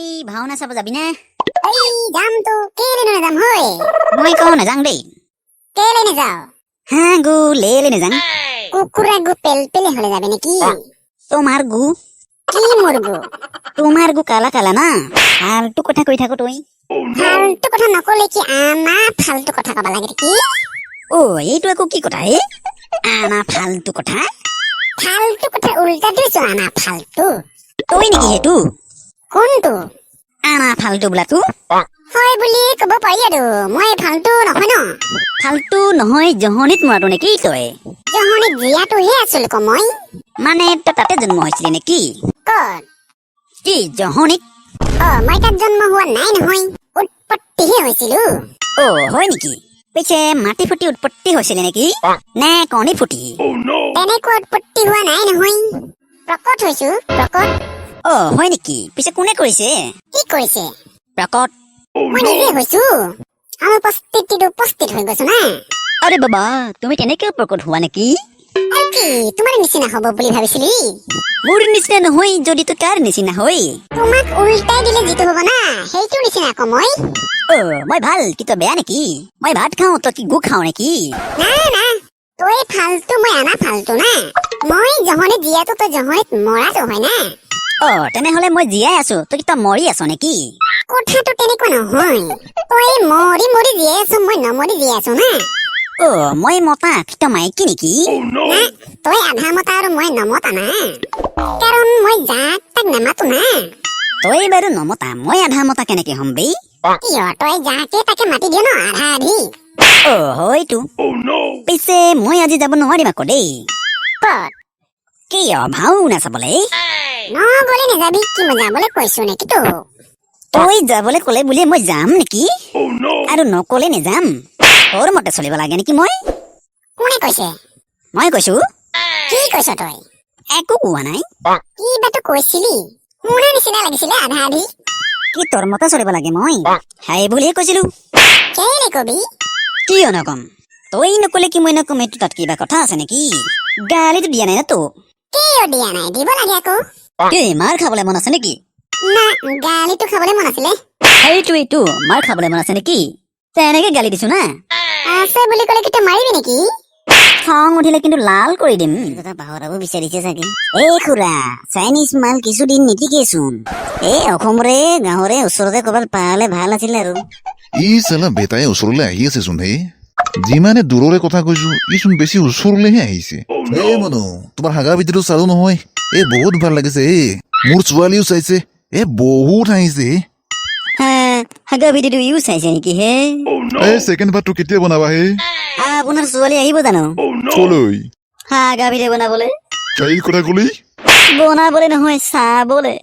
এই ভাওনা চাব যাবি না? এই যাম তো, কেলে নাযাম হয়? মই কওঁ নাযাওঁ দেই। কেলে নাযাও? হ্যাঁ গু লেলে নাযাওঁ। কুকুৰা গু পেলে হলে যাবে নাকি? তোমাৰ গু কি মোৰ গু? তোমার গু কালা কালা না, ফালতু কথা কৈ থাকো তুই। ফালতু কথা নকলে কি আনা ফালতু কথা কবা লাগে কি? ও এইটো একো কি কথা হে? আনা ফালতু কথা? ফালতু কথা উল্টা দিছো, আনা ফালতু। তুই নেকি সেইটো? কোনটো? আনা ফালতু বোলাটো? হয় বুলি কব পাৰি আৰু, মই ফালতু নহয় ন। ফালতু নহয় জহনিত মৰাটো নেকি তই? জহনিত জীয়াটোহে আছিলো ক মই। মানে তই তাতে জন্ম হৈছিলি নেকি? ক'ত? কি জহনিত? মই তাত জন্ম হোৱা নাই নহয়, উৎপত্তিহে হৈছিলো। হয় নেকি? পিছে মাটি ফুটি উৎপত্তি হৈছিলে নেকি নে কণী ফুটি? তেনেকুৱা উৎপত্তি হোৱা নাই নহয়, প্ৰকট হৈছো, প্ৰকট। হয় নেকি? পিছে কোনে কৰিছে? কি কৰিছে? প্ৰকট মই নিজে হৈছো, অনুপস্থিতিটো উপস্থিত হৈ গৈছো না। আৰে বাবা, তুমি কেনেকে প্ৰকট হোৱা নেকি? আৰু কি তোমাৰ নিচিনা হব বুলি ভাবিছিলি? মোৰ নিচিনা নহয় যদি তো কাৰ নিচিনা হয়? তোমাক উল্টাই দিলে যিটো হব না, সেইটো নিচিনা আকৌ মই। মই ভাল কি তই বেয়া নেকি? মই ভাত খাওঁ তই কি গু খাওঁ নেকি? না না, তই ফালতু মই আনা ফালতু না। মই জহনিত জীয়াটো তই জহনিত মৰাটো হয় না। তেনেহলে মই জীয়াই আছো, তই কি তই মৰি আছ নেকি? কথাটো তেনেকুৱা নহয়, তই মৰি মৰি জীয়াই আছো, মই নমৰি জীয়াই আছো না। মই মতা কি তই মাইকী নেকি? না, তই আধা মতা আৰু মই নমতা না, কাৰণ মই যাক তাক নামাতো না। তই বাৰু নমতা, মই আধা মতা কেনেকে হম বে? কিয় তই যাকে তাকে মাতি দিয় ন আধা আধি? হয়তো। পিছে মই আজি যাব নোৱাৰিম আকৌ দেই। ক'ত? কিয় ভাওনা চাবলে? নগলে নাযাবি, কি মই যাবলৈ কৈছো নেকি তো? তই যাবলৈ কলে বুলি মই যাম নেকি? আৰু নকলে নেযাম? তোৰ মতে চলিব লাগে নেকি মই? কোনে কৈছে? মই কৈছো। কি কৈছ তই? একো কোৱা নাই। কিবাটো কৈছিলি, শুনা নিচিনা লাগিছিলে আধা আধি। কি তোৰ মতে চলিব লাগে মই? হাই বুলিহে কৈছিলো। কেলে কবি? কিয় নকম? তই নকলে কি মই নকম, এইটো তাত কিবা কথা আছে নেকি? গালিটো দিয়া নাই না তো? কিয় দিয়া নাই, দিব লাগে আকৌ। কি মাৰ খাবলৈ মন আছে নেকি? না, গালিটো খাবলৈ মন আছিলে। এইটো মাৰ খাবলৈ মন আছে নেকি? তেনেকে গালি দিছো না। আছে বুলি কলে কি তই মাৰিবি নেকি? খং উঠিলে কিন্তু লাল কৰি দিম। পাহৰাব বিচাৰিছে চাগে। এই খুৰা, চাইনিজ মাল কিছুদিন নিটিকেচোন। এই অসমৰে গাঁৱৰে ওচৰতে ক'ৰবাত পালে ভাল আছিলে আৰু। ই চালা বেটাই ওচৰলৈ আহি আছে চোন। হে যিমানে দূৰৰে কথা কৈছো, ইচোন বেছি ওচৰলৈহে আহিছে। এই মনো, তোমাৰ হাগা ভিডিঅ'টো চালো নহয়, বহুত ভাল লাগিছে। মোৰ ছোৱালীও চাইছে, বহুত হাঁহিছে। হাগা ভিডিঅ'টো ইউ চাইছে নেকি হে? ছেকেণ্ড পাৰ্টটো কেতিয়া বনাবা হে? আপোনাৰ ছোৱালী আহিব জানো? কলৈ? হাগা ভিডিঅ' বনাবলৈ। তাইৰ কথা কলি? বনাবলৈ নহয়, চাবলে।